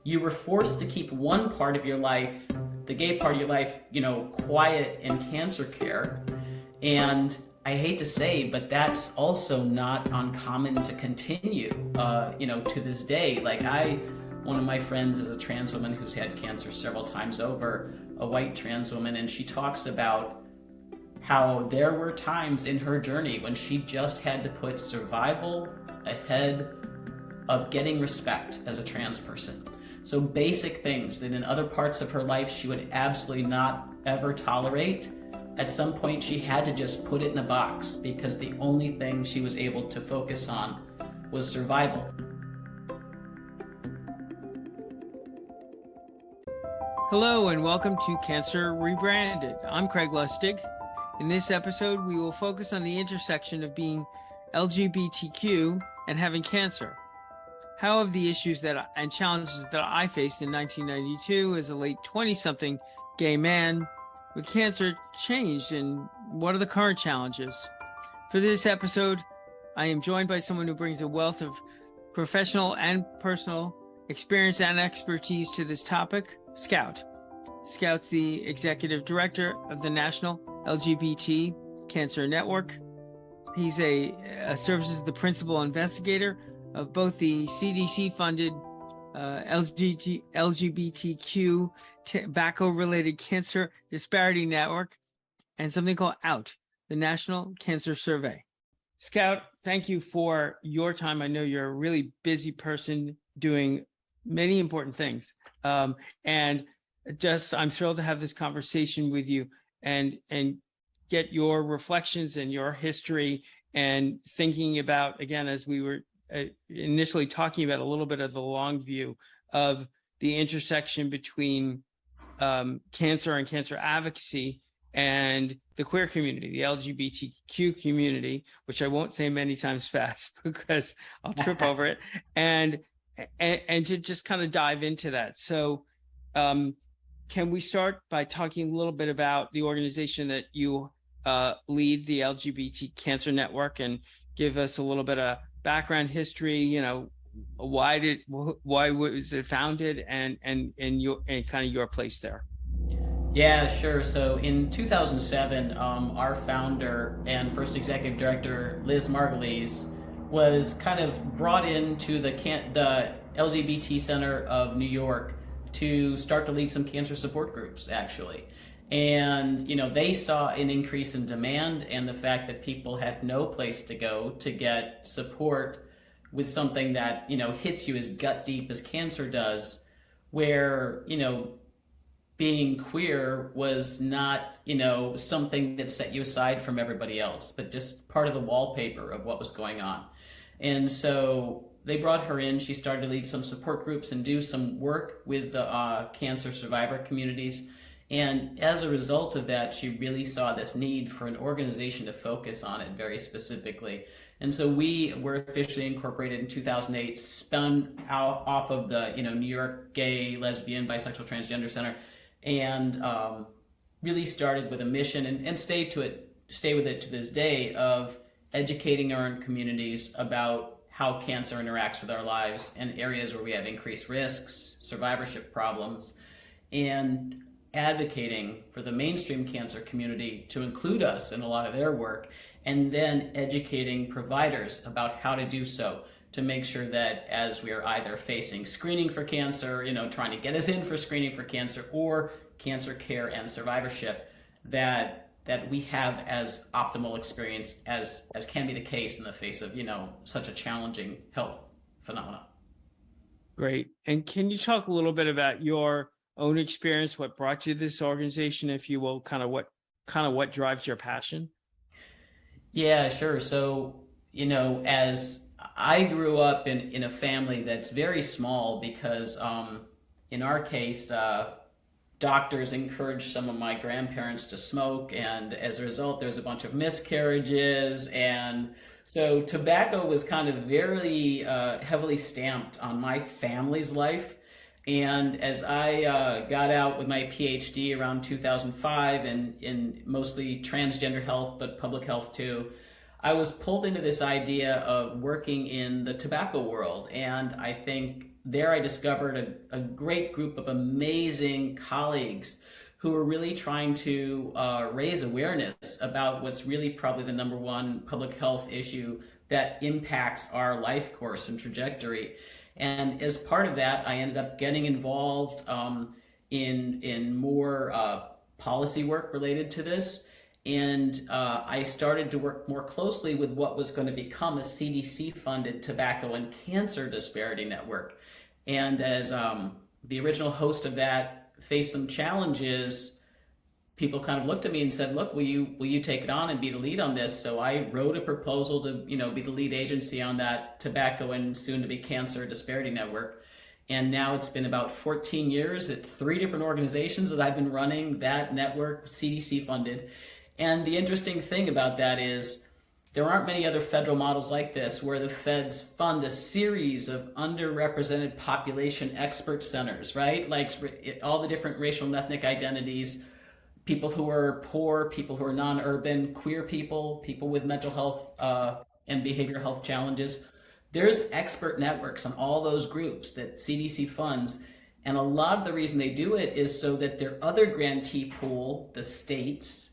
you were forced to keep one part of your life, the gay part of your life, quiet in cancer care. And I hate to say, but that's also not uncommon to continue, to this day. One of my friends is a trans woman who's had cancer several times over, a white trans woman, and she talks about how there were times in her journey when she just had to put survival ahead of getting respect as a trans person. So basic things that in other parts of her life she would absolutely not ever tolerate, at some point she had to just put it in a box because the only thing she was able to focus on was survival. Hello and welcome to Cancer Rebranded. I'm Craig Lustig. In this episode, we will focus on the intersection of being LGBTQ and having cancer. How have the issues and challenges that I faced in 1992 as a late 20-something gay man with cancer changed, and what are the current challenges? For this episode, I am joined by someone who brings a wealth of professional and personal experience and expertise to this topic, Scout. Scout's the executive director of the National LGBT Cancer Network. He's serves as the principal investigator of both the CDC-funded LGBTQ tobacco-related cancer disparity network and something called OUT, the National Cancer Survey. Scout, thank you for your time. I know you're a really busy person doing many important things. I'm thrilled to have this conversation with you and get your reflections and your history and thinking about, again, as we were initially talking about, a little bit of the long view of the intersection between cancer and cancer advocacy and the queer community, the LGBTQ community, which I won't say many times fast because I'll trip over it, and to just kind of dive into that. So can we start by talking a little bit about the organization that you lead, the LGBT Cancer Network, and give us a little bit of background history, why was it founded and kind of your place there? Yeah, sure. So in 2007, our founder and first executive director, Liz Margulies, was kind of brought into the LGBT Center of New York to start to lead some cancer support groups, actually. And, they saw an increase in demand and the fact that people had no place to go to get support with something that, hits you as gut deep as cancer does, where, being queer was not, something that set you aside from everybody else, but just part of the wallpaper of what was going on. And so they brought her in. She started to lead some support groups and do some work with the cancer survivor communities. And as a result of that, she really saw this need for an organization to focus on it very specifically. And so we were officially incorporated in 2008, spun out off of the New York Gay, Lesbian, Bisexual, Transgender Center, and really started with a mission and stay with it to this day of educating our own communities about how cancer interacts with our lives and areas where we have increased risks, survivorship problems, and advocating for the mainstream cancer community to include us in a lot of their work, and then educating providers about how to do so to make sure that as we are either facing screening for cancer, trying to get us in for screening for cancer, or cancer care and survivorship, that we have as optimal experience as can be the case in the face of, such a challenging health phenomena. Great. And can you talk a little bit about your own experience, what brought you to this organization, if you will, what drives your passion? Yeah, sure. So, as I grew up in a family that's very small because in our case, doctors encouraged some of my grandparents to smoke, and as a result, there's a bunch of miscarriages, and so tobacco was kind of very heavily stamped on my family's life. And as I got out with my PhD around 2005 and in mostly transgender health, but public health too, I was pulled into this idea of working in the tobacco world. And I think there I discovered a great group of amazing colleagues who are really trying to raise awareness about what's really probably the number one public health issue that impacts our life course and trajectory. And as part of that, I ended up getting involved in more policy work related to this. And I started to work more closely with what was going to become a CDC-funded Tobacco and Cancer Disparity Network. And as the original host of that faced some challenges, people kind of looked at me and said, look, will you take it on and be the lead on this? So I wrote a proposal to be the lead agency on that Tobacco and soon to be Cancer Disparity Network. And now it's been about 14 years at 3 different organizations that I've been running that network, CDC funded. And the interesting thing about that is there aren't many other federal models like this where the feds fund a series of underrepresented population expert centers, right? Like all the different racial and ethnic identities, people who are poor, people who are non-urban, queer people, people with mental health and behavioral health challenges. There's expert networks on all those groups that CDC funds. And a lot of the reason they do it is so that their other grantee pool, the states,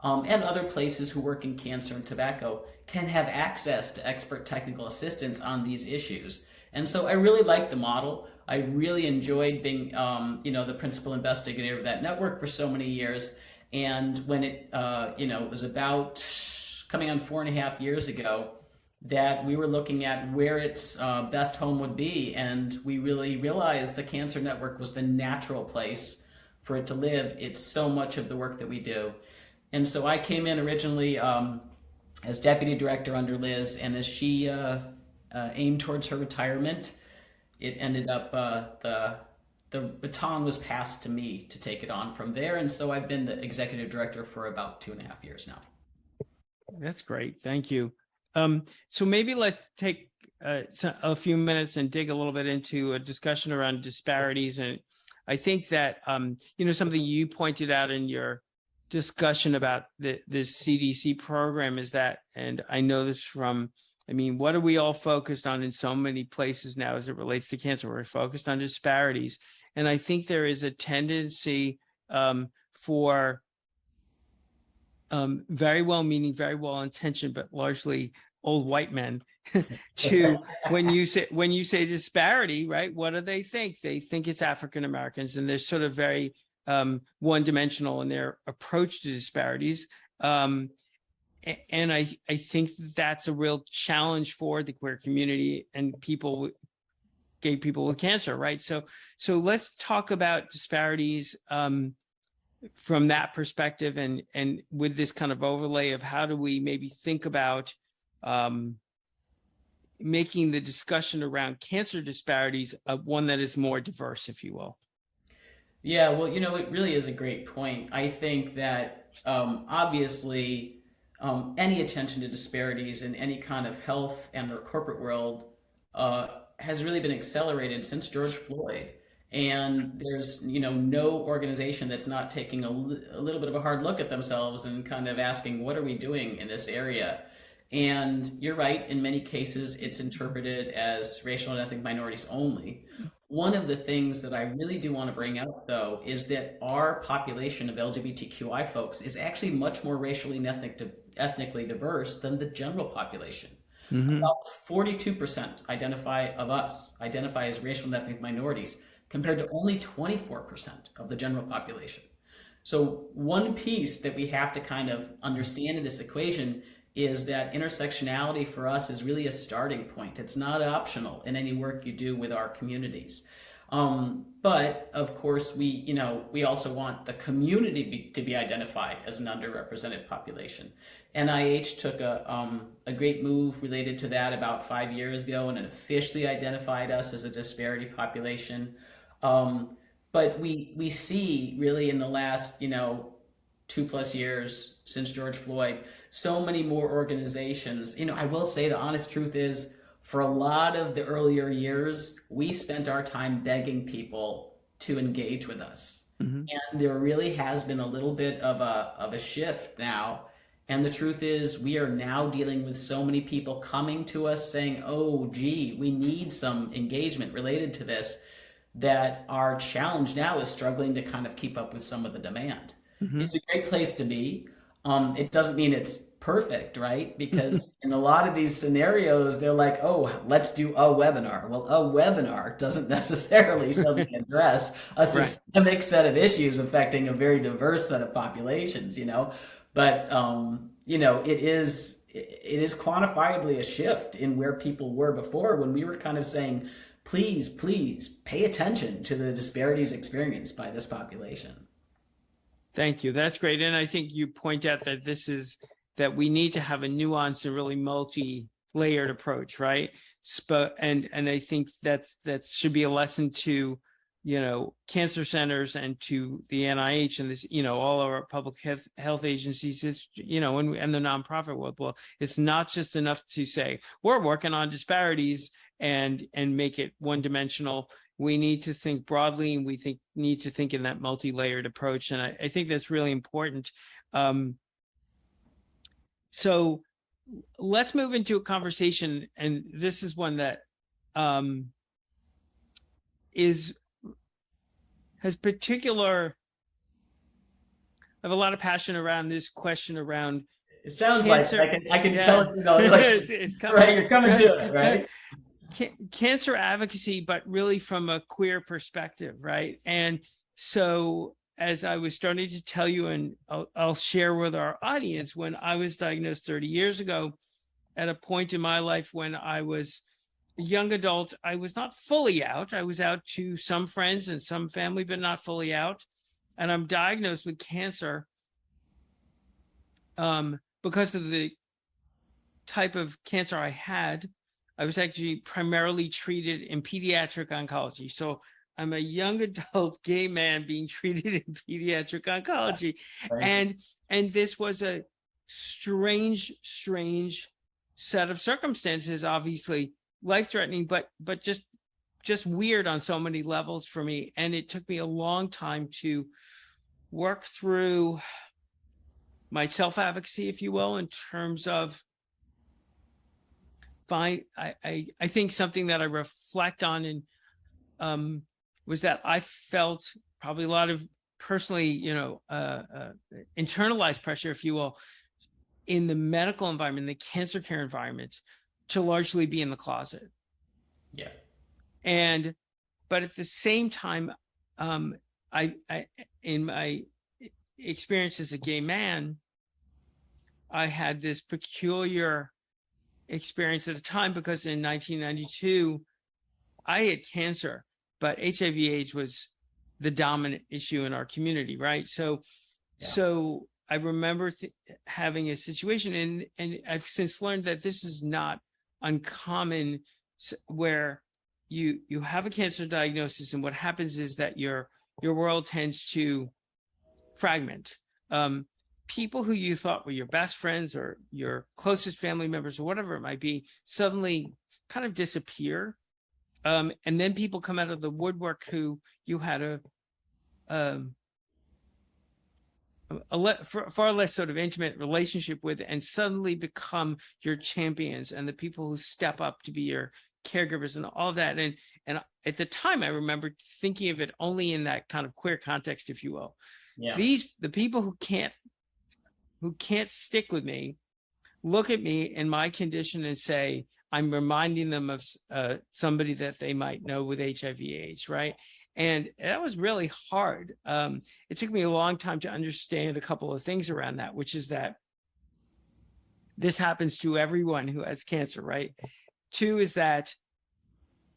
and other places who work in cancer and tobacco can have access to expert technical assistance on these issues. And so I really liked the model. I really enjoyed being, the principal investigator of that network for so many years. And when it, was about coming on 4.5 years ago, that we were looking at where its best home would be. And we really realized the Cancer Network was the natural place for it to live. It's so much of the work that we do. And so I came in originally as deputy director under Liz, and as she aimed towards her retirement, it ended up the baton was passed to me to take it on from there. And so I've been the executive director for about 2.5 years now. That's great. Thank you. So maybe let's take a few minutes and dig a little bit into a discussion around disparities. And I think that, something you pointed out in your discussion about this CDC program is that, and I know this from, what are we all focused on in so many places now as it relates to cancer? We're focused on disparities. And I think there is a tendency for very well-meaning, very well-intentioned, but largely old white men to when you say disparity, right? What do they think? They think it's African Americans, and they're sort of very one-dimensional in their approach to disparities. And I think that's a real challenge for the queer community and gay people with cancer, right? So let's talk about disparities from that perspective, and with this kind of overlay of how do we maybe think about making the discussion around cancer disparities one that is more diverse, if you will. Yeah, well, it really is a great point. I think that obviously any attention to disparities in any kind of health and or corporate world has really been accelerated since George Floyd. And there's, no organization that's not taking a little bit of a hard look at themselves and kind of asking, what are we doing in this area? And you're right, in many cases, it's interpreted as racial and ethnic minorities only. One of the things that I really do want to bring out, though, is that our population of LGBTQI folks is actually much more racially and ethnically diverse than the general population. Mm-hmm. About 42% identify as racial and ethnic minorities, compared to only 24% of the general population. So one piece that we have to kind of understand in this equation is that intersectionality for us is really a starting point. It's not optional in any work you do with our communities. But of course, we also want the community to be identified as an underrepresented population. NIH took a great move related to that about 5 years ago, and it officially identified us as a disparity population. But we see really in the last, 2+ years since George Floyd, so many more organizations. I will say the honest truth is, for a lot of the earlier years, we spent our time begging people to engage with us. Mm-hmm. And there really has been a little bit of a shift now. And the truth is, we are now dealing with so many people coming to us saying, oh, gee, we need some engagement related to this, that our challenge now is struggling to kind of keep up with some of the demand. Mm-hmm. It's a great place to be. It doesn't mean it's perfect, right? Because in a lot of these scenarios, they're like, oh, let's do a webinar. Well, a webinar doesn't necessarily suddenly address a Right. systemic set of issues affecting a very diverse set of populations, But, it is quantifiably a shift in where people were before, when we were kind of saying, please, please pay attention to the disparities experienced by this population. Thank you. That's great. And I think you point out that that we need to have a nuanced and really multi-layered approach, right? And I think that should be a lesson to, cancer centers and to the NIH and this, all our public health agencies, it's, and the nonprofit world. Well, it's not just enough to say, we're working on disparities and make it one-dimensional. We need to think broadly, and we need to think in that multi-layered approach. And I think that's really important. So let's move into a conversation. And this is one that has particular, I have a lot of passion around this question around. It sounds cancer. like I can tell it, like, it's coming, right, you're coming to it, right? Cancer advocacy, but really from a queer perspective, right? And so, as I was starting to tell you, and I'll share with our audience, when I was diagnosed 30 years ago, at a point in my life when I was a young adult, I was not fully out. I was out to some friends and some family, but not fully out. And I'm diagnosed with cancer because of the type of cancer I had. I was actually primarily treated in pediatric oncology. So I'm a young adult gay man being treated in pediatric oncology. Right. And this was a strange set of circumstances, obviously life-threatening, but just weird on so many levels for me. And it took me a long time to work through my self-advocacy, if you will, in terms of I think something that I reflect on and was that I felt probably a lot of personally, internalized pressure, if you will, in the medical environment, the cancer care environment, to largely be in the closet. Yeah. But at the same time, I in my experience as a gay man, I had this peculiar experience at the time, because in 1992 I had cancer, but HIV/AIDS was the dominant issue in our community, right? So I remember having a situation, and I've since learned that this is not uncommon, where you have a cancer diagnosis, and what happens is that your world tends to fragment. People who you thought were your best friends or your closest family members or whatever it might be suddenly kind of disappear. And then people come out of the woodwork who you had a far less sort of intimate relationship with, and suddenly become your champions and the people who step up to be your caregivers and all that. And at the time, I remember thinking of it only in that kind of queer context, if you will. Yeah. The people who can't stick with me look at me in my condition and say, I'm reminding them of somebody that they might know with HIV/AIDS, right? And that was really hard. It took me a long time to understand a couple of things around that, which is that this happens to everyone who has cancer, right? Two is that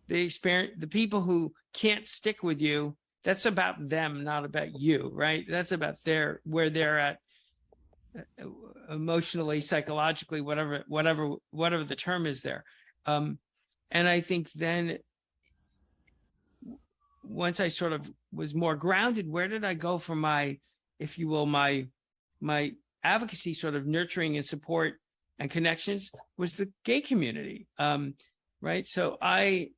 the people who can't stick with you, that's about them, not about you, right? That's about where they're at emotionally, psychologically, whatever the term is there. And I think then once I sort of was more grounded, where did I go for my, if you will, my advocacy sort of nurturing and support and connections was the gay community. Right. So I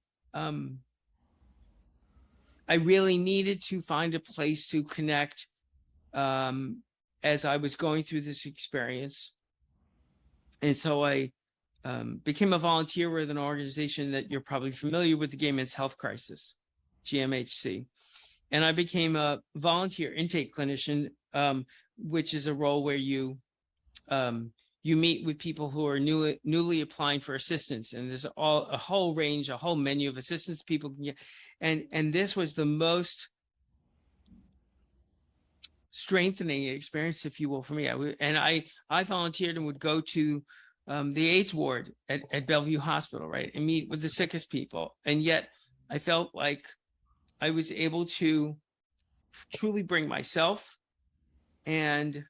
really needed to find a place to connect as I was going through this experience. And so I became a volunteer with an organization that you're probably familiar with, the Gay Men's Health Crisis, GMHC. And I became a volunteer intake clinician, which is a role where you meet with people who are newly applying for assistance. And there's a whole range, a whole menu of assistance people can get. And this was the most strengthening experience, if you will, for me. I volunteered and would go to the AIDS ward at Bellevue Hospital, right, and meet with the sickest people. And yet I felt like I was able to truly bring myself, and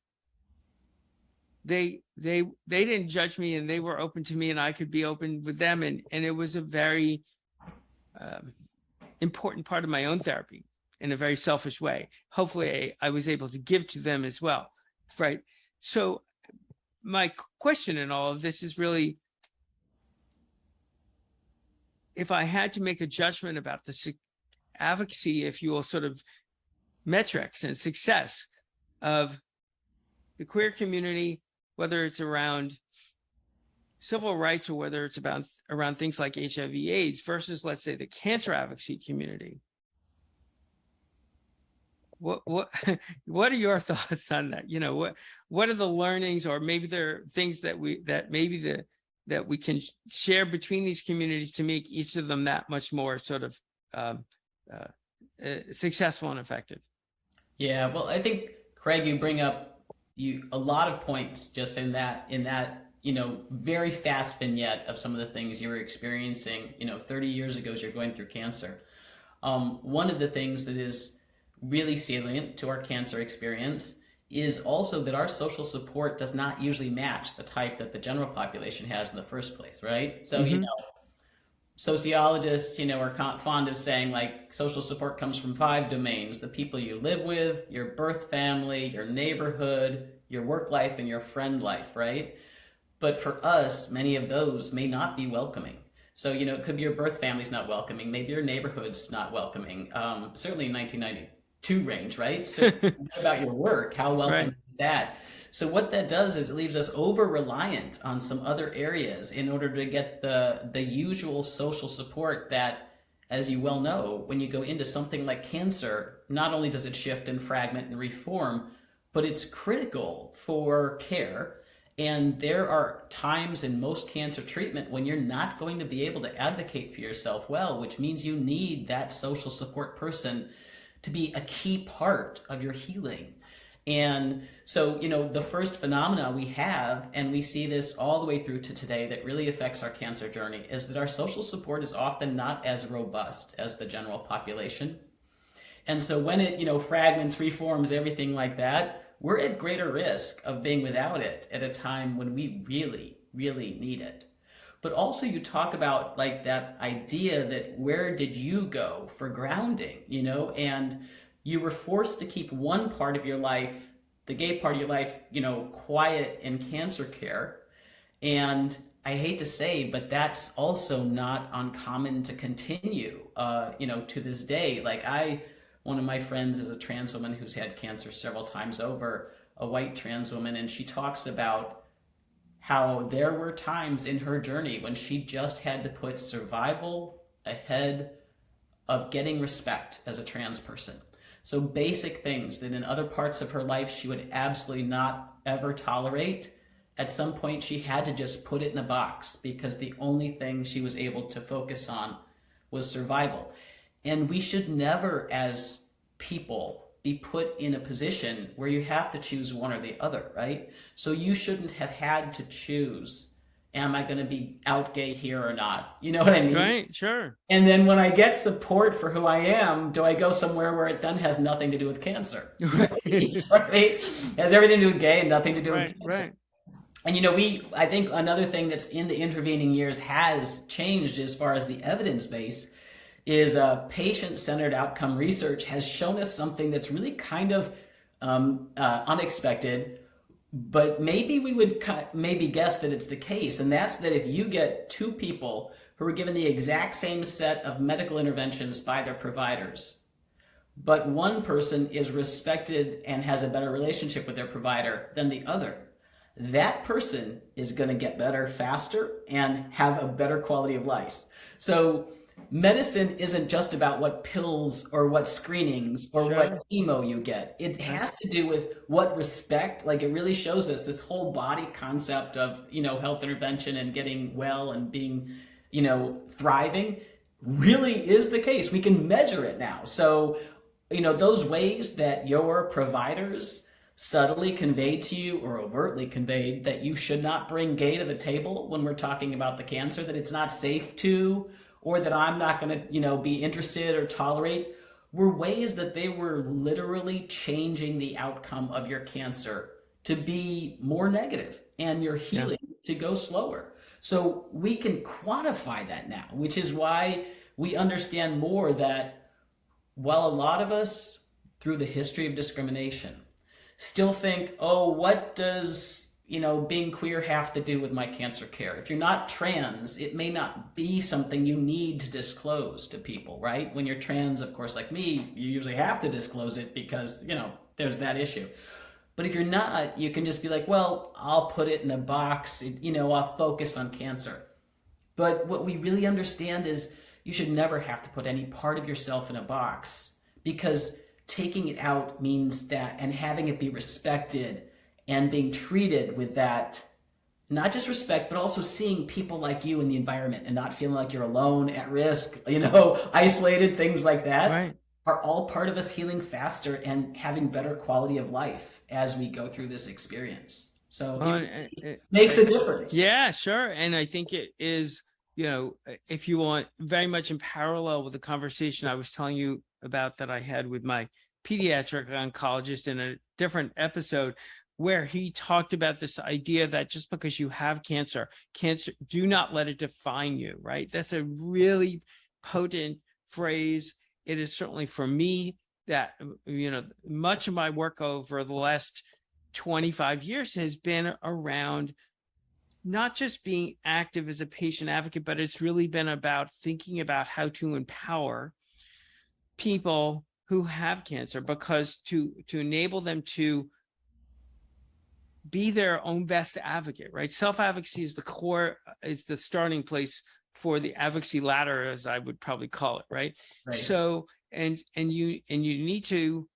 they didn't judge me, and they were open to me, and I could be open with them. And it was a very important part of my own therapy in a very selfish way. Hopefully I was able to give to them as well, right? So my question in all of this is really, if I had to make a judgment about the advocacy, if you will, sort of metrics and success of the queer community, whether it's around civil rights or whether it's around things like HIV/AIDS versus, let's say, the cancer advocacy community, what are your thoughts on that? You know, what are the learnings, or maybe there are things that we can share between these communities to make each of them that much more sort of successful and effective? Yeah, well, I think, Craig, you bring up a lot of points just in that very fast vignette of some of the things you were experiencing 30 years ago as you're going through cancer. One of the things that is really salient to our cancer experience is also that our social support does not usually match the type that the general population has in the first place, right? So, sociologists, are fond of saying, like, social support comes from 5 domains: the people you live with, your birth family, your neighborhood, your work life, and your friend life, right? But for us, many of those may not be welcoming. So, it could be your birth family's not welcoming. Maybe your neighborhood's not welcoming. Certainly in 1992 range, right? So what about your work? How welcome is that? So what that does is it leaves us over-reliant on some other areas in order to get the usual social support that, as you well know, when you go into something like cancer, not only does it shift and fragment and reform, but it's critical for care. And there are times in most cancer treatment when you're not going to be able to advocate for yourself well, which means you need that social support person to be a key part of your healing. And so, the first phenomena we have, and we see this all the way through to today, that really affects our cancer journey, is that our social support is often not as robust as the general population. And so when it, fragments, reforms, everything like that, we're at greater risk of being without it at a time when we really, really need it. But also you talk about, like, that idea that where did you go for grounding, and you were forced to keep one part of your life, the gay part of your life, quiet in cancer care. And I hate to say, but that's also not uncommon to continue, to this day. Like, one of my friends is a trans woman who's had cancer several times over, a white trans woman, and she talks about how there were times in her journey when she just had to put survival ahead of getting respect as a trans person. So basic things that in other parts of her life she would absolutely not ever tolerate, at some point she had to just put it in a box because the only thing she was able to focus on was survival. And we should never, as people, be put in a position where you have to choose one or the other, right? So you shouldn't have had to choose, am I going to be out gay here or not? You know what I mean? Right, sure. And then when I get support for who I am, do I go somewhere where it then has nothing to do with cancer? Right? It has everything to do with gay and nothing to do with cancer. Right. And I think another thing that's in the intervening years has changed as far as the evidence base is patient-centered outcome research has shown us something that's really kind of unexpected, but maybe we would maybe guess that it's the case. And that's that if you get 2 people who are given the exact same set of medical interventions by their providers, but one person is respected and has a better relationship with their provider than the other, that person is going to get better faster and have a better quality of life. So medicine isn't just about what pills or what screenings or what chemo you get. It has to do with what respect, like it really shows us this whole body concept of, health intervention and getting well and being, thriving really is the case. We can measure it now. So, those ways that your providers subtly conveyed to you or overtly conveyed that you should not bring gay to the table when we're talking about the cancer, that it's not safe to, or that I'm not going to, be interested or tolerate, were ways that they were literally changing the outcome of your cancer to be more negative and your healing to go slower. So we can quantify that now, which is why we understand more that while a lot of us, through the history of discrimination, still think, oh, what does being queer have to do with my cancer care? If you're not trans, it may not be something you need to disclose to people, right? When you're trans, of course, like me, you usually have to disclose it because, there's that issue. But if you're not, you can just be like, well, I'll put it in a box, I'll focus on cancer. But what we really understand is you should never have to put any part of yourself in a box, because taking it out means that, and having it be respected and being treated with that, not just respect, but also seeing people like you in the environment and not feeling like you're alone, at risk, isolated, things like that, are all part of us healing faster and having better quality of life as we go through this experience. So it makes a difference. Yeah, sure. And I think it is, if you want, very much in parallel with the conversation I was telling you about that I had with my pediatric oncologist in a different episode, where he talked about this idea that just because you have cancer, do not let it define you, right? That's a really potent phrase. It is certainly for me that, much of my work over the last 25 years has been around not just being active as a patient advocate, but it's really been about thinking about how to empower people who have cancer, because to enable them to be their own best advocate, right? Self-advocacy is the core, is the starting place for the advocacy ladder, as I would probably call it, right? So, and you need to,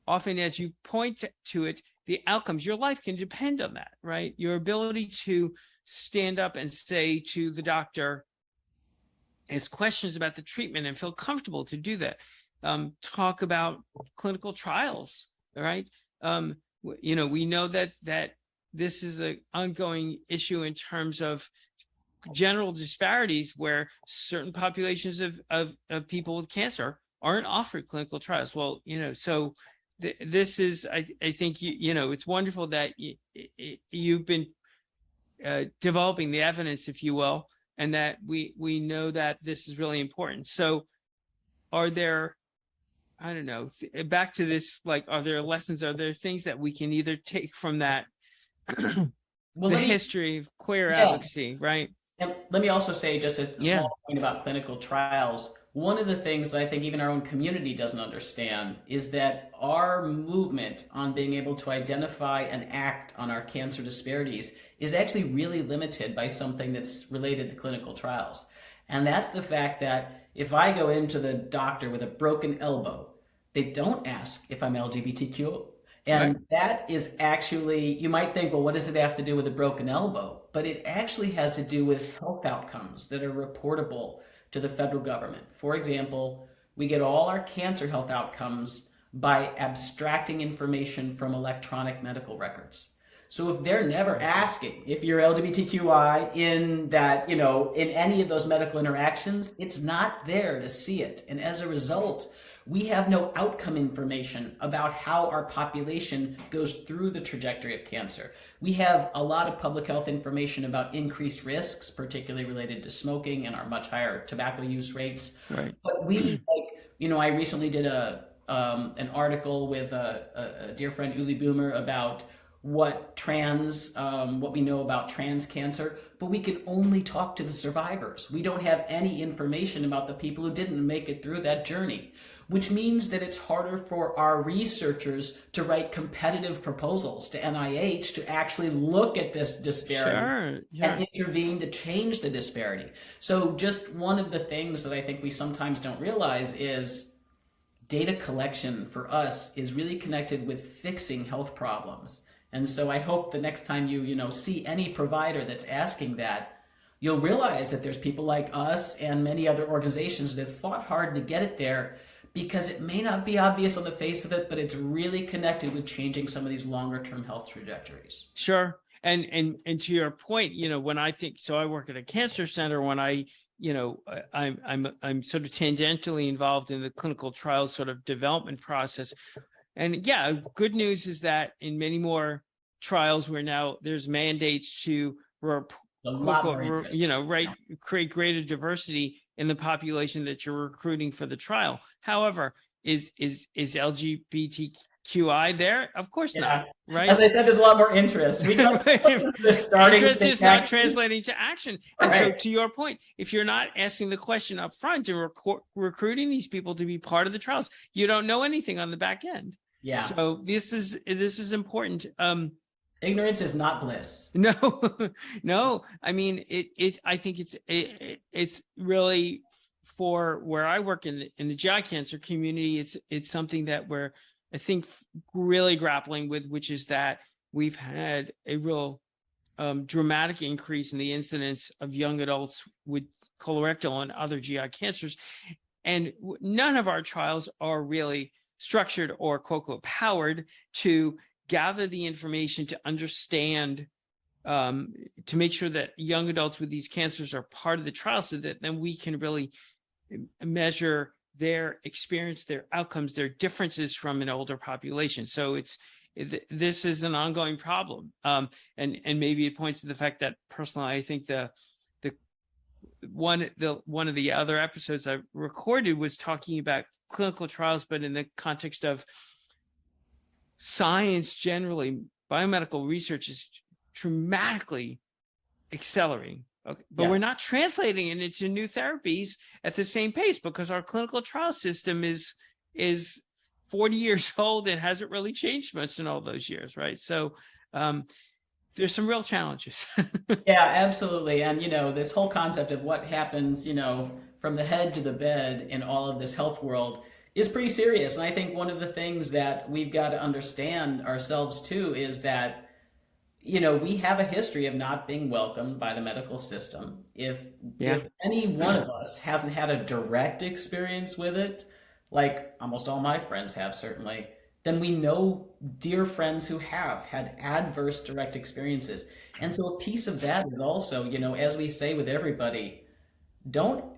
often as you point to it, the outcomes, your life can depend on that, right? Your ability to stand up and say to the doctor, ask questions about the treatment and feel comfortable to do that. Talk about clinical trials, right? We know that this is an ongoing issue in terms of general disparities, where certain populations of people with cancer aren't offered clinical trials. Well, so this is, I think, it's wonderful that you've been developing the evidence, if you will, and that we know that this is really important. So are there, I don't know, back to this, like, are there lessons, are there things that we can either take from that, history of queer advocacy, right? And let me also say just a small point about clinical trials. One of the things that I think even our own community doesn't understand is that our movement on being able to identify and act on our cancer disparities is actually really limited by something that's related to clinical trials. And that's the fact that if I go into the doctor with a broken elbow, they don't ask if I'm LGBTQ. And that is actually, you might think, well, what does it have to do with a broken elbow? But it actually has to do with health outcomes that are reportable to the federal government. For example, we get all our cancer health outcomes by abstracting information from electronic medical records. So if they're never asking if you're LGBTQI in that, in any of those medical interactions, it's not there to see it. And as a result, we have no outcome information about how our population goes through the trajectory of cancer. We have a lot of public health information about increased risks, particularly related to smoking and our much higher tobacco use rates. Right. But we, I recently did an article with a dear friend, Uli Boomer, about what we know about trans cancer, but we can only talk to the survivors. We don't have any information about the people who didn't make it through that journey, which means that it's harder for our researchers to write competitive proposals to NIH to actually look at this disparity and intervene to change the disparity. So just one of the things that I think we sometimes don't realize is data collection for us is really connected with fixing health problems. And so I hope the next time you see any provider that's asking that, you'll realize that there's people like us and many other organizations that have fought hard to get it there, because it may not be obvious on the face of it, but it's really connected with changing some of these longer term health trajectories. Sure. And to your point, when I think, so I work at a cancer center, when I'm sort of tangentially involved in the clinical trials sort of development process. And yeah, good news is that in many more trials where now there's mandates to create greater diversity in the population that you're recruiting for the trial. However, is LGBTQI there? Of course not. Right. As I said, there's a lot more interest. Interest is not translating to action. And so to your point, if you're not asking the question up front and recruiting these people to be part of the trials, you don't know anything on the back end. Yeah. So this is important. Ignorance is not bliss. No. I mean, I think it's really, for where I work in the GI cancer community, it's something that we're, I think, really grappling with, which is that we've had a real dramatic increase in the incidence of young adults with colorectal and other GI cancers. And none of our trials are really structured or quote unquote powered to gather the information to understand, to make sure that young adults with these cancers are part of the trial, so that then we can really measure their experience, their outcomes, their differences from an older population. So this is an ongoing problem. And maybe it points to the fact that personally, I think one of the other episodes I recorded was talking about clinical trials, but in the context of science generally. Biomedical research is dramatically accelerating. Okay, but we're not translating it into new therapies at the same pace, because our clinical trial system is 40 years old and hasn't really changed much in all those years, right? So there's some real challenges. Yeah, absolutely. And this whole concept of what happens, from the head to the bed in all of this health world is pretty serious. And I think one of the things that we've got to understand ourselves too is that, we have a history of not being welcomed by the medical system. If any one of us hasn't had a direct experience with it, like almost all my friends have certainly, then we know dear friends who have had adverse direct experiences. And so a piece of that is also, as we say with everybody, don't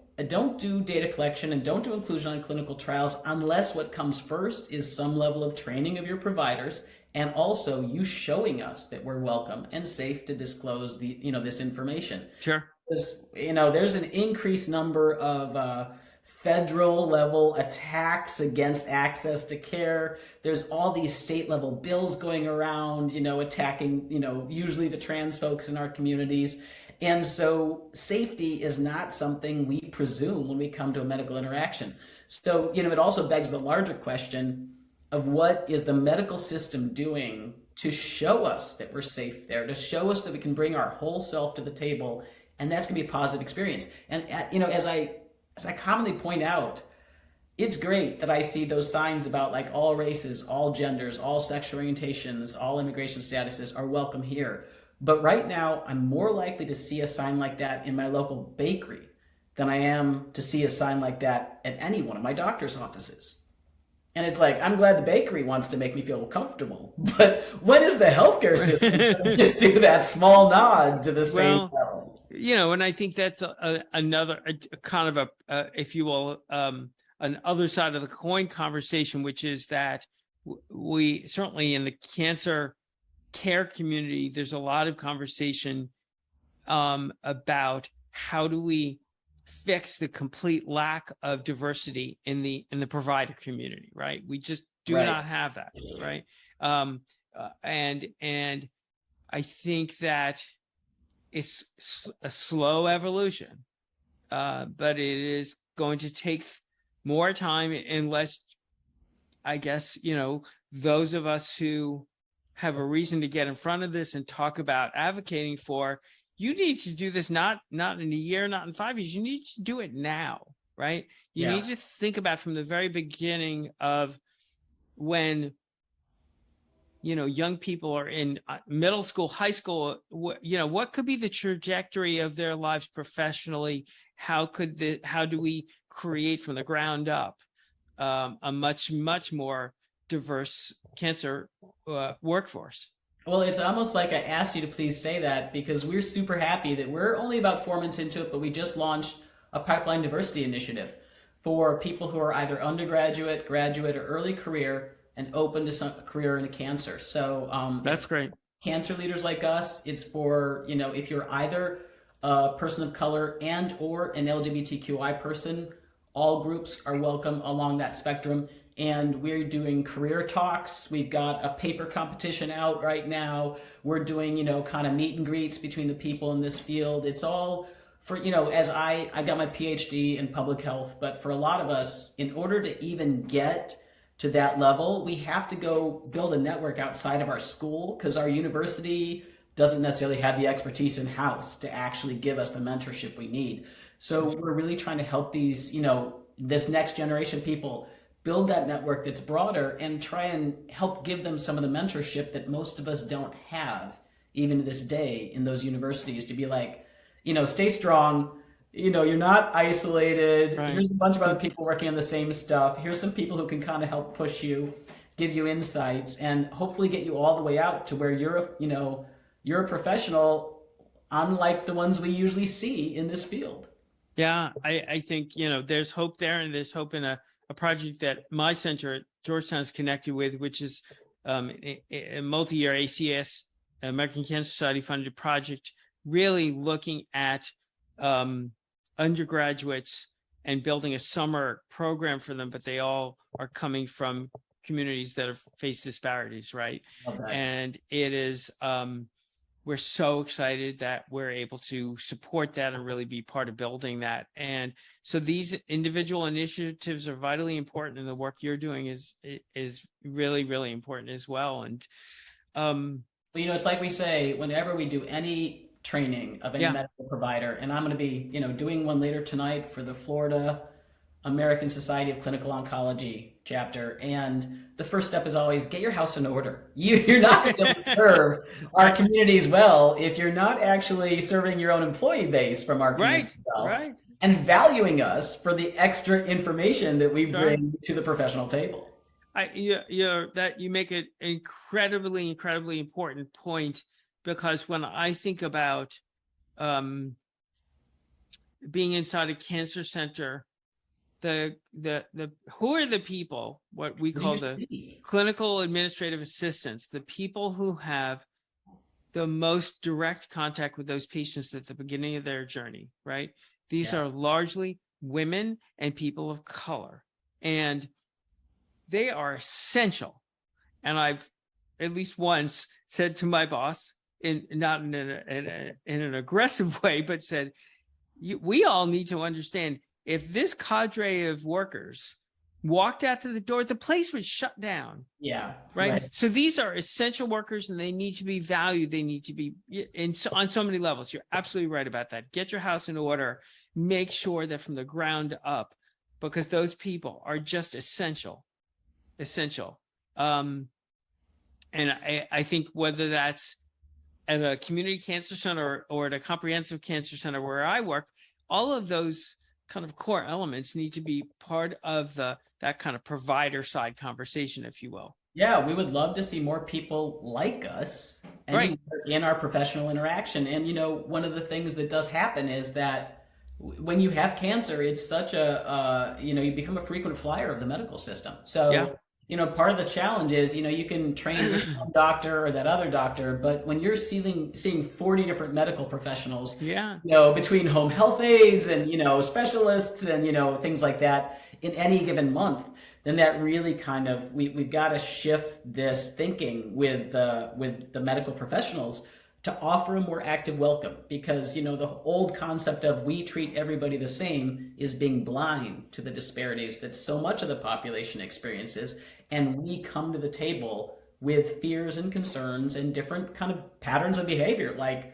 do data collection and don't do inclusion on clinical trials unless what comes first is some level of training of your providers, and also you showing us that we're welcome and safe to disclose this information. Sure. Because, there's an increased number of federal level attacks against access to care. There's all these state level bills going around, attacking, usually the trans folks in our communities. And so safety is not something we presume when we come to a medical interaction. So, it also begs the larger question of what is the medical system doing to show us that we're safe there, to show us that we can bring our whole self to the table, and that's going to be a positive experience. And, as I commonly point out, it's great that I see those signs about like all races, all genders, all sexual orientations, all immigration statuses are welcome here. But right now, I'm more likely to see a sign like that in my local bakery than I am to see a sign like that at any one of my doctor's offices. And it's like, I'm glad the bakery wants to make me feel comfortable, but when is the healthcare system going to just do that small nod to the same level? And I think that's another kind of if you will, an other side of the coin conversation, which is that we certainly in the cancer care community, there's a lot of conversation about how do we fix the complete lack of diversity in the provider community, right? We just do not have that, right? and I think that it's a slow evolution, but it is going to take more time unless, I guess, those of us who have a reason to get in front of this and talk about advocating for, you need to do this not in a year, not in 5 years. You need to do it now, right? You need to think about from the very beginning of when young people are in middle school, high school, what could be the trajectory of their lives professionally? How do we create from the ground up a much more diverse cancer workforce? Well, it's almost like I asked you to please say that because we're super happy that we're only about 4 months into it, but we just launched a pipeline diversity initiative for people who are either undergraduate, graduate, or early career and open to some career in cancer. So that's great. Cancer leaders like us. It's for, if you're either a person of color and or an LGBTQI person, all groups are welcome along that spectrum. And we're doing career talks. We've got a paper competition out right now. We're doing, kind of meet and greets between the people in this field. It's all for, as I got my PhD in public health, but for a lot of us, in order to even get to that level, we have to go build a network outside of our school because our university doesn't necessarily have the expertise in-house to actually give us the mentorship we need. So we're really trying to help these, this next generation people build that network that's broader and try and help give them some of the mentorship that most of us don't have, even to this day in those universities, to be like, stay strong. You're not isolated. Right. Here's a bunch of other people working on the same stuff. Here's some people who can kind of help push you, give you insights, and hopefully get you all the way out to where you're a professional, unlike the ones we usually see in this field. Yeah, I think, there's hope there, and there's hope in a project that my center at Georgetown is connected with, which is a multi-year ACS, American Cancer Society funded project, really looking at undergraduates and building a summer program for them, but they all are coming from communities that have faced disparities, right? Okay. And it is, we're so excited that we're able to support that and really be part of building that. And so these individual initiatives are vitally important, and the work you're doing is really, really important as well. And it's like we say, whenever we do any training of any medical provider, and I'm going to be, doing one later tonight for the Florida American Society of Clinical Oncology chapter. And the first step is always get your house in order. You're not going to be able to serve our communities well if you're not actually serving your own employee base from our community well, and valuing us for the extra information that we bring to the professional table. You make an incredibly important point, because when I think about being inside a cancer center, the who are the people, what we call the clinical administrative assistants, the people who have the most direct contact with those patients at the beginning of their journey, right? These are largely women and people of color, and they are essential. And I've at least once said to my boss, not in an aggressive way, but said, we all need to understand, if this cadre of workers walked out to the door, the place would shut down. Yeah. Right. So these are essential workers, and they need to be valued. They need to be on so many levels. You're absolutely right about that. Get your house in order. Make sure that from the ground up, because those people are just essential. And I think whether that's at a community cancer center or at a comprehensive cancer center where I work, all of those kind of core elements need to be part of that kind of provider side conversation, if you will. Yeah, we would love to see more people like us in our professional interaction. And, one of the things that does happen is that when you have cancer, it's such a, you become a frequent flyer of the medical system. So Part of the challenge is, you can train this one doctor or that other doctor, but when you're seeing 40 different medical professionals, Yeah. between home health aides and, specialists and, things like that in any given month, then that really kind of, we've got to shift this thinking with the medical professionals to offer a more active welcome, because the old concept of we treat everybody the same is being blind to the disparities that so much of the population experiences, and we come to the table with fears and concerns and different kind of patterns of behavior. Like,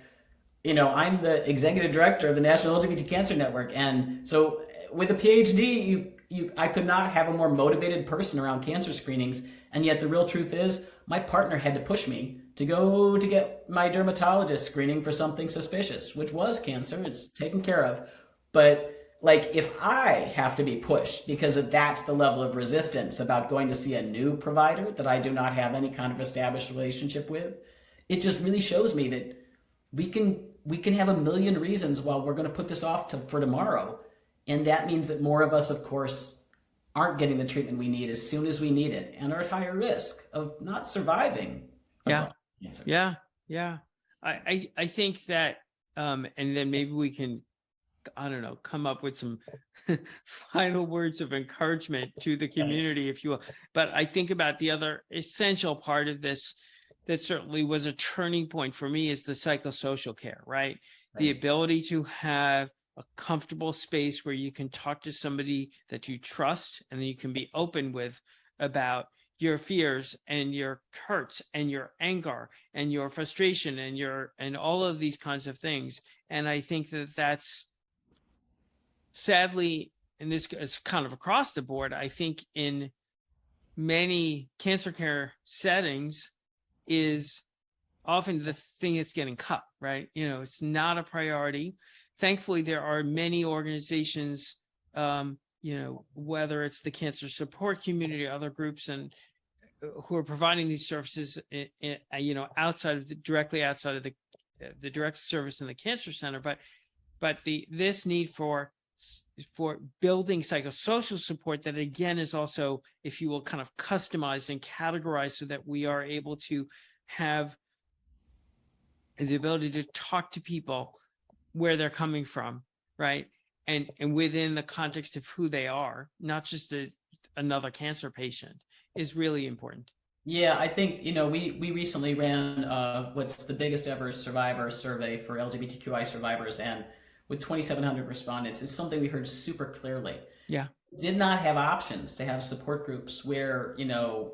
I'm the executive director of the National LGBT Cancer Network, and so with a PhD, I could not have a more motivated person around cancer screenings, and yet the real truth is my partner had to push me to go to get my dermatologist screening for something suspicious, which was cancer. It's taken care of. But like, if I have to be pushed because that's the level of resistance about going to see a new provider that I do not have any kind of established relationship with, it just really shows me that we can have a million reasons why we're going to put this off for tomorrow. And that means that more of us, of course, aren't getting the treatment we need as soon as we need it and are at higher risk of not surviving. Yeah. Cancer. Yeah. I think that, and then maybe we can, I don't know, come up with some final words of encouragement to the community, if you will. But I think about the other essential part of this that certainly was a turning point for me is the psychosocial care, right? The ability to have a comfortable space where you can talk to somebody that you trust and that you can be open with about your fears and your hurts and your anger and your frustration and all of these kinds of things. And I think that that's sadly, and this is kind of across the board, I think in many cancer care settings is often the thing that's getting cut, right? It's not a priority. Thankfully, there are many organizations, whether it's the cancer support community, other groups, and who are providing these services, directly outside of the direct service in the cancer center. But this need for building psychosocial support that again is also, if you will, kind of customized and categorized so that we are able to have the ability to talk to people where they're coming from, right? And within the context of who they are, not just another cancer patient, is really important. Yeah, I think, we recently ran what's the biggest ever survivor survey for LGBTQI survivors, and with 2,700 respondents, it's something we heard super clearly. Yeah. Did not have options to have support groups where,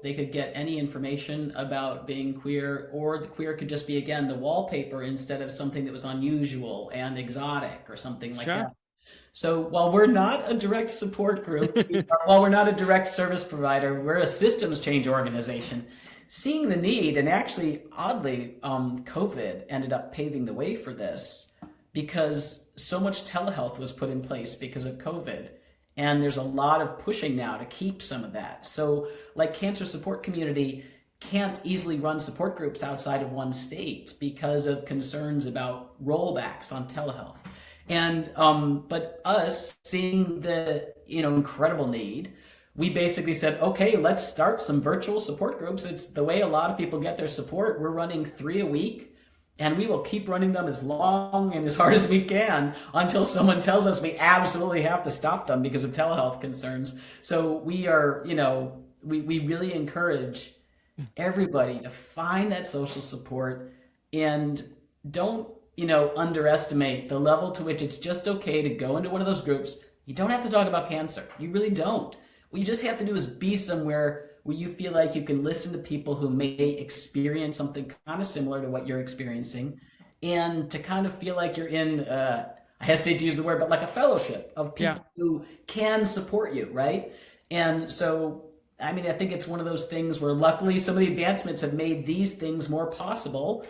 they could get any information about being queer, or the queer could just be, again, the wallpaper instead of something that was unusual and exotic or something like that. So while we're not a direct support group, while we're not a direct service provider, we're a systems change organization. Seeing the need, and actually, oddly, COVID ended up paving the way for this because so much telehealth was put in place because of COVID. And there's a lot of pushing now to keep some of that. So like cancer support community can't easily run support groups outside of one state because of concerns about rollbacks on telehealth. And but us seeing the incredible need, we basically said, okay, let's start some virtual support groups. It's the way a lot of people get their support. We're running 3 a week, and we will keep running them as long and as hard as we can until someone tells us we absolutely have to stop them because of telehealth concerns. So we are, we really encourage everybody to find that social support, and don't underestimate the level to which it's just okay to go into one of those groups. You don't have to talk about cancer. You really don't. What you just have to do is be somewhere where you feel like you can listen to people who may experience something kind of similar to what you're experiencing, and to kind of feel like you're in, I hesitate to use the word, but like a fellowship of people who can support you, right? And so, I think it's one of those things where luckily some of the advancements have made these things more possible.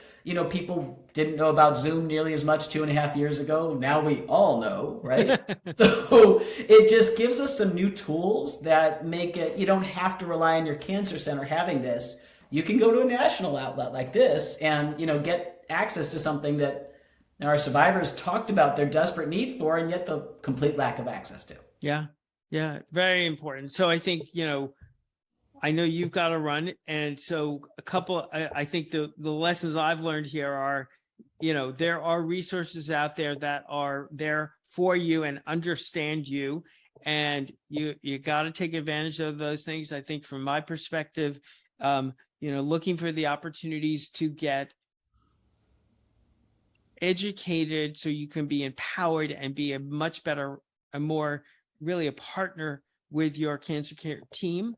People didn't know about Zoom nearly as much 2.5 years ago. Now we all know, right? So it just gives us some new tools that make it, you don't have to rely on your cancer center having this. You can go to a national outlet like this and, get access to something that our survivors talked about their desperate need for, and yet the complete lack of access to. Yeah, very important. So I think, I know you've got to run. And so I think the lessons I've learned here are, there are resources out there that are there for you and understand you. And you got to take advantage of those things. I think from my perspective, looking for the opportunities to get educated so you can be empowered and be a much better, really a partner with your cancer care team.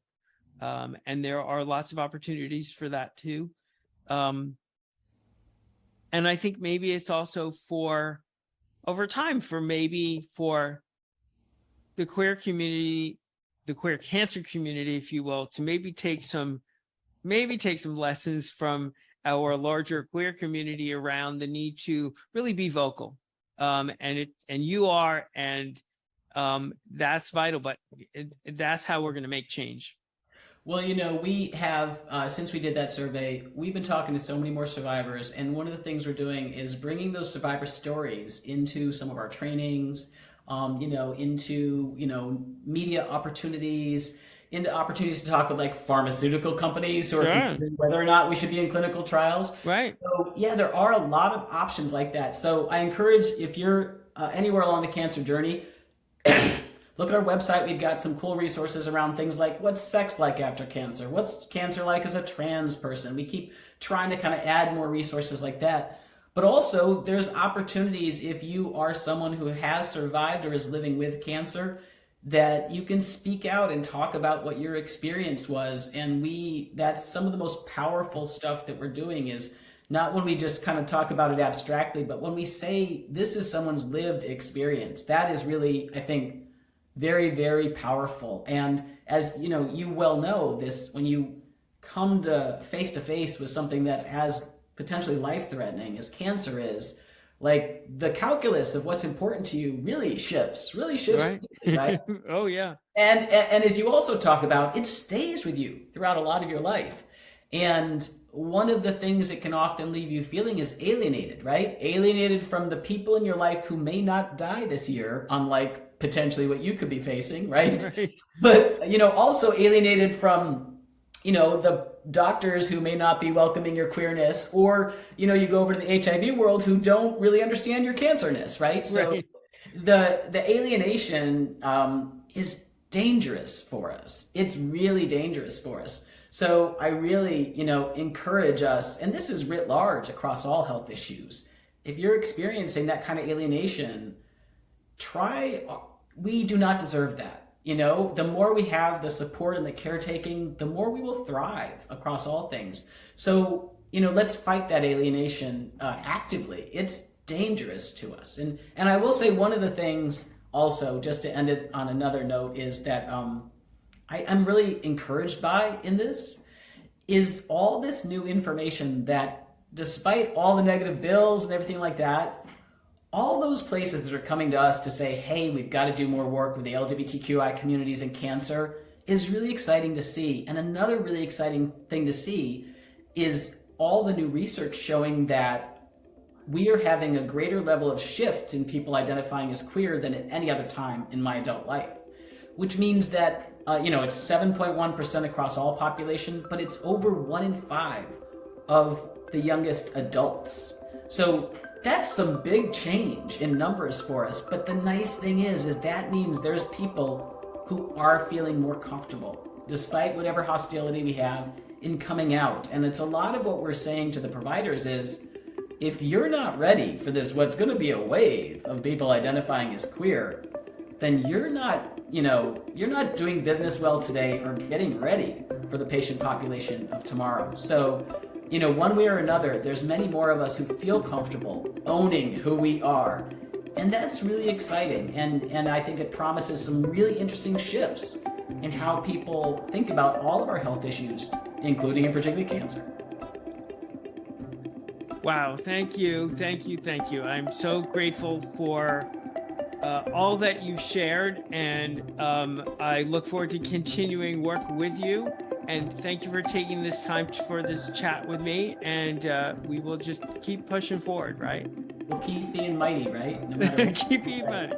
And there are lots of opportunities for that too. And I think maybe it's also over time for the queer community, the queer cancer community, if you will, to maybe take some lessons from our larger queer community around the need to really be vocal. And you are, and that's vital, but that's how we're going to make change. Well, we have, since we did that survey, we've been talking to so many more survivors. And one of the things we're doing is bringing those survivor stories into some of our trainings, into, media opportunities, into opportunities to talk with like pharmaceutical companies who are considering whether or not we should be in clinical trials. Right. So yeah, there are a lot of options like that. So I encourage, if you're anywhere along the cancer journey, look at our website. We've got some cool resources around things like what's sex like after cancer? What's cancer like as a trans person? We keep trying to kind of add more resources like that. But also there's opportunities if you are someone who has survived or is living with cancer, that you can speak out and talk about what your experience was. And that's some of the most powerful stuff that we're doing, is not when we just kind of talk about it abstractly, but when we say this is someone's lived experience. That is really, I think, very, very powerful. And as you well know, this, when you come to face with something that's as potentially life-threatening as cancer is, like the calculus of what's important to you really shifts, right? Oh yeah. And as you also talk about, it stays with you throughout a lot of your life. And one of the things it can often leave you feeling is alienated, right? Alienated from the people in your life who may not die this year, unlike potentially what you could be facing, right? But, also alienated from, the doctors who may not be welcoming your queerness, or, you go over to the HIV world who don't really understand your cancerness, right? So the alienation is dangerous for us. It's really dangerous for us. So I really, encourage us, and this is writ large across all health issues. If you're experiencing that kind of alienation, we do not deserve that. The more we have the support and the caretaking, the more we will thrive across all things. So, let's fight that alienation actively. It's dangerous to us. And I will say one of the things also, just to end it on another note, is that I'm really encouraged by in this is all this new information that, despite all the negative bills and everything like that, all those places that are coming to us to say, hey, we've got to do more work with the LGBTQI communities and cancer, is really exciting to see. And another really exciting thing to see is all the new research showing that we are having a greater level of shift in people identifying as queer than at any other time in my adult life, which means that, it's 7.1% across all population, but it's over 1 in 5 of the youngest adults. So that's some big change in numbers for us. But the nice thing is that means there's people who are feeling more comfortable, despite whatever hostility we have, in coming out. And it's a lot of what we're saying to the providers is, if you're not ready for this, what's going to be a wave of people identifying as queer, then you're not doing business well today or getting ready for the patient population of tomorrow. So, one way or another, there's many more of us who feel comfortable owning who we are. And that's really exciting. And I think it promises some really interesting shifts in how people think about all of our health issues, including and particularly cancer. Wow. Thank you. Thank you. Thank you. I'm so grateful for all that you've shared. And I look forward to continuing work with you. And thank you for taking this time for this chat with me. And we will just keep pushing forward, right? We'll keep being mighty, right? No matter what. Keep being mighty.